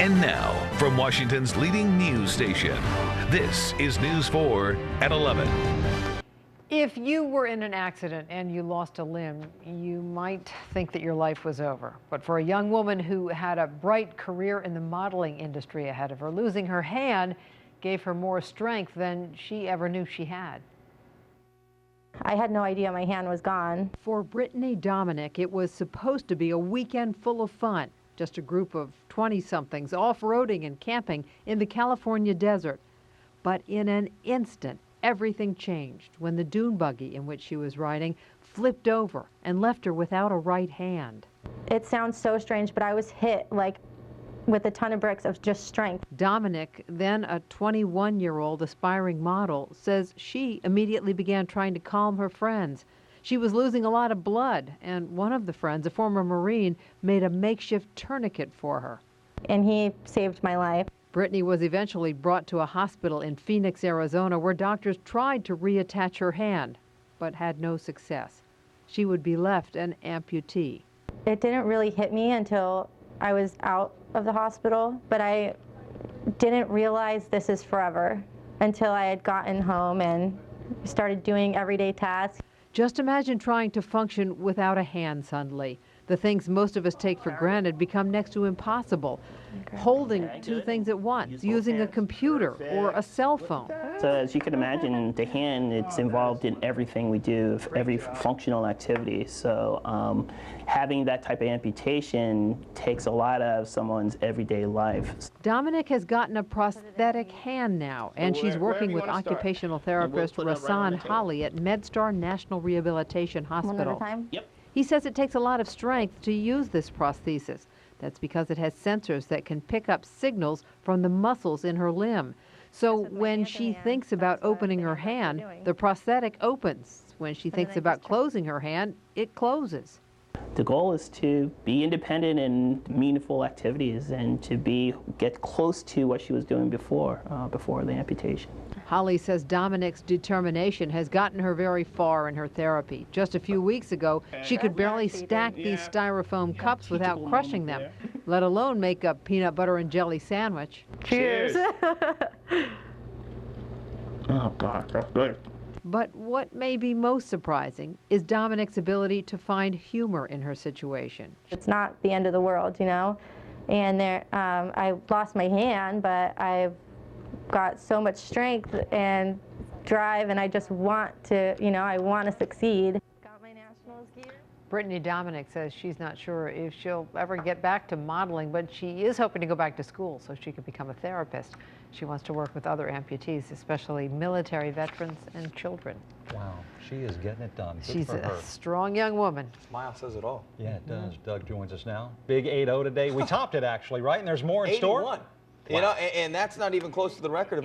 And now, from Washington's leading news station, this is News 4 at 11. If you were in an accident and you lost a limb, you might think that your life was over. But for a young woman who had a bright career in the modeling industry ahead of her, losing her hand gave her more strength than she ever knew she had. I had no idea my hand was gone. For Brittany Dominic, it was supposed to be a weekend full of fun. Just a group of 20-somethings off-roading and camping in the California desert. But in an instant, everything changed when the dune buggy in which she was riding flipped over and left her without a right hand. It sounds so strange, but I was hit like with a ton of bricks of just strength. Dominic, then a 21-year-old aspiring model, says she immediately began trying to calm her friends. She was losing a lot of blood, and one of the friends, a former Marine, made a makeshift tourniquet for her. And he saved my life. Brittany was eventually brought to a hospital in Phoenix, Arizona, where doctors tried to reattach her hand, but had no success. She would be left an amputee. It didn't really hit me until I was out of the hospital, but I didn't realize this is forever until I had gotten home and started doing everyday tasks. Just imagine trying to function without a hand suddenly. The things most of us take for granted become next to impossible. Holding two things at once, using a computer or a cell phone. So as you can imagine, the hand, it's involved in everything we do, every functional activity. So having that type of amputation takes a lot out of someone's everyday life. Dominic has gotten a prosthetic hand now, and she's working with occupational therapist Rasan Holly at MedStar National Rehabilitation Hospital. One at a time? Yep. He says it takes a lot of strength to use this prosthesis. That's because it has sensors that can pick up signals from the muscles in her limb. So when she thinks about opening her hand, the prosthetic opens. When she thinks about closing her hand, it closes. The goal is to be independent in meaningful activities and to get close to what she was doing before the amputation. Holly says Dominic's determination has gotten her very far in her therapy. Just a few weeks ago, she could barely stack these styrofoam cups without crushing them, let alone make a peanut butter and jelly sandwich. Cheers. Oh, God, that's good. But what may be most surprising is Dominic's ability to find humor in her situation. It's not the end of the world, you know. And I lost my hand, but I've got so much strength and drive, and I just want to, I want to succeed. Got my nationals gear. Brittany Dominic says she's not sure if she'll ever get back to modeling, but she is hoping to go back to school so she can become a therapist. She wants to work with other amputees, especially military veterans and children. Wow, she is getting it done. Good She's for her. a strong young woman. Smile says it all. Yeah, it does. Doug joins us now. Big 8-0 today. We topped it actually, right? And there's more in store. 81. You know, and that's not even close to the record.